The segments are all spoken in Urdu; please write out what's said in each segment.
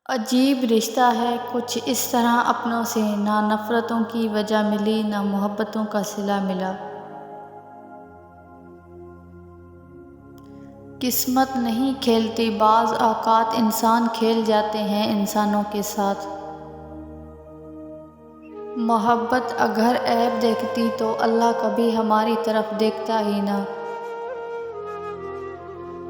عجیب رشتہ ہے کچھ اس طرح اپنوں سے، نہ نفرتوں کی وجہ ملی نہ محبتوں کا صلہ ملا۔ قسمت نہیں کھیلتی، بعض اوقات انسان کھیل جاتے ہیں انسانوں کے ساتھ۔ محبت اگر عیب دیکھتی تو اللہ کبھی ہماری طرف دیکھتا ہی نہ۔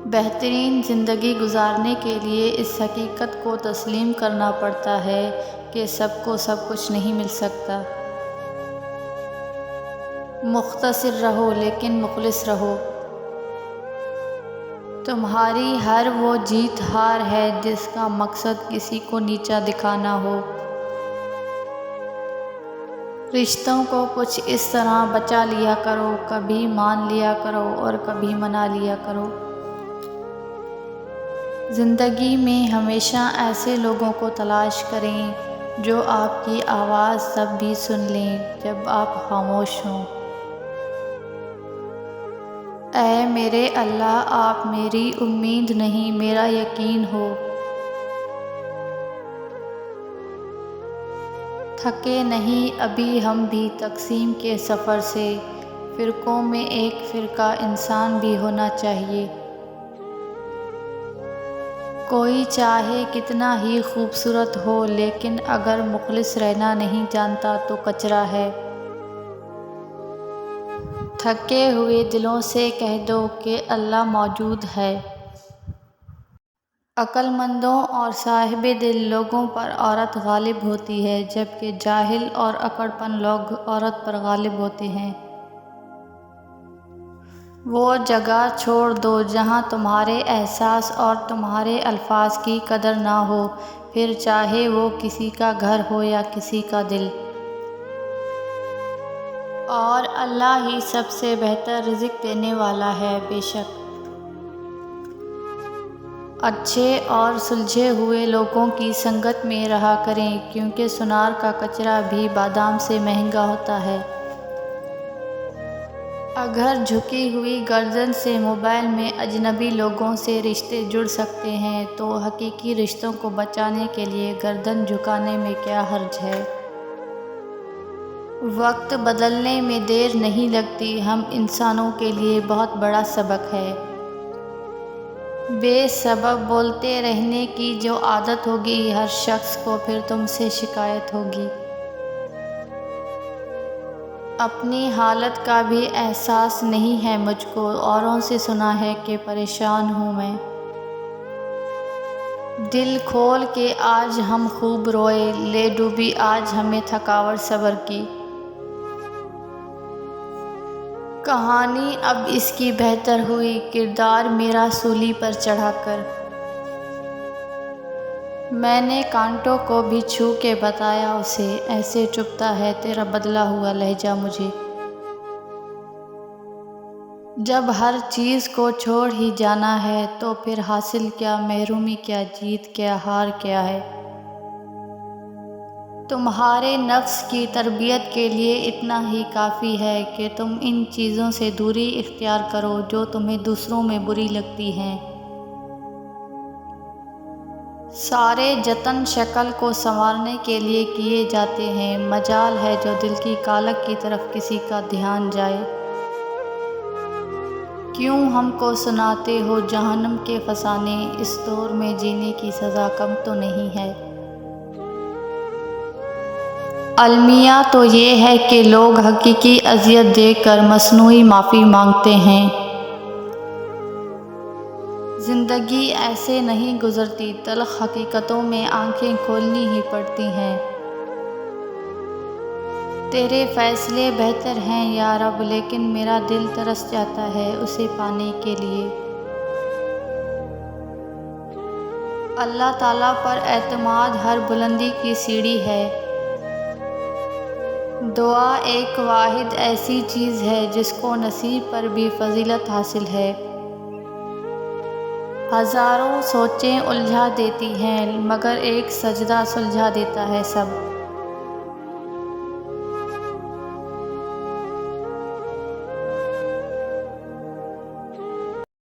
بہترین زندگی گزارنے کے لیے اس حقیقت کو تسلیم کرنا پڑتا ہے کہ سب کو سب کچھ نہیں مل سکتا۔ مختصر رہو لیکن مخلص رہو۔ تمہاری ہر وہ جیت ہار ہے جس کا مقصد کسی کو نیچا دکھانا ہو۔ رشتوں کو کچھ اس طرح بچا لیا کرو، کبھی مان لیا کرو اور کبھی منا لیا کرو۔ زندگی میں ہمیشہ ایسے لوگوں کو تلاش کریں جو آپ کی آواز تب بھی سن لیں جب آپ خاموش ہوں۔ اے میرے اللہ، آپ میری امید نہیں میرا یقین ہو۔ تھکے نہیں ابھی ہم بھی تقسیم کے سفر سے، فرقوں میں ایک فرقہ انسان بھی ہونا چاہیے۔ کوئی چاہے کتنا ہی خوبصورت ہو لیکن اگر مخلص رہنا نہیں جانتا تو کچرا ہے۔ تھکے ہوئے دلوں سے کہہ دو کہ اللہ موجود ہے۔ عقل مندوں اور صاحب دل لوگوں پر عورت غالب ہوتی ہے جبکہ جاہل اور اکڑ پن لوگ عورت پر غالب ہوتے ہیں۔ وہ جگہ چھوڑ دو جہاں تمہارے احساس اور تمہارے الفاظ کی قدر نہ ہو، پھر چاہے وہ کسی کا گھر ہو یا کسی کا دل۔ اور اللہ ہی سب سے بہتر رزق دینے والا ہے۔ بے شک اچھے اور سلجھے ہوئے لوگوں کی سنگت میں رہا کریں کیونکہ سنار کا کچرا بھی بادام سے مہنگا ہوتا ہے۔ اگر جھکی ہوئی گردن سے موبائل میں اجنبی لوگوں سے رشتے جڑ سکتے ہیں تو حقیقی رشتوں کو بچانے کے لیے گردن جھکانے میں کیا حرج ہے؟ وقت بدلنے میں دیر نہیں لگتی، ہم انسانوں کے لیے بہت بڑا سبق ہے۔ بے سبب بولتے رہنے کی جو عادت ہوگی ہر شخص کو پھر تم سے شکایت ہوگی۔ اپنی حالت کا بھی احساس نہیں ہے مجھ کو، اوروں سے سنا ہے کہ پریشان ہوں میں۔ دل کھول کے آج ہم خوب روئے، لے ڈوبی آج ہمیں تھکاوٹ صبر کی۔ کہانی اب اس کی بہتر ہوئی، کردار میرا سولی پر چڑھا کر۔ میں نے کانٹوں کو بھی چھو کے بتایا اسے، ایسے چبھتا ہے تیرا بدلا ہوا لہجہ مجھے۔ جب ہر چیز کو چھوڑ ہی جانا ہے تو پھر حاصل کیا، محرومی کیا، جیت کیا، ہار کیا ہے؟ تمہارے نفس کی تربیت کے لیے اتنا ہی کافی ہے کہ تم ان چیزوں سے دوری اختیار کرو جو تمہیں دوسروں میں بری لگتی ہیں۔ سارے جتن شکل کو سنوارنے کے لیے کیے جاتے ہیں، مجال ہے جو دل کی کالک کی طرف کسی کا دھیان جائے۔ کیوں ہم کو سناتے ہو جہنم کے فسانے، اس دور میں جینے کی سزا کم تو نہیں ہے؟ المیہ تو یہ ہے کہ لوگ حقیقی اذیت دے کر مصنوعی معافی مانگتے ہیں۔ زندگی ایسے نہیں گزرتی، تلخ حقیقتوں میں آنکھیں کھولنی ہی پڑتی ہیں۔ تیرے فیصلے بہتر ہیں یا رب، لیکن میرا دل ترس جاتا ہے اسے پانے کے لیے۔ اللہ تعالیٰ پر اعتماد ہر بلندی کی سیڑھی ہے۔ دعا ایک واحد ایسی چیز ہے جس کو نصیب پر بھی فضیلت حاصل ہے۔ ہزاروں سوچیں الجھا دیتی ہیں مگر ایک سجدہ سلجھا دیتا ہے سب۔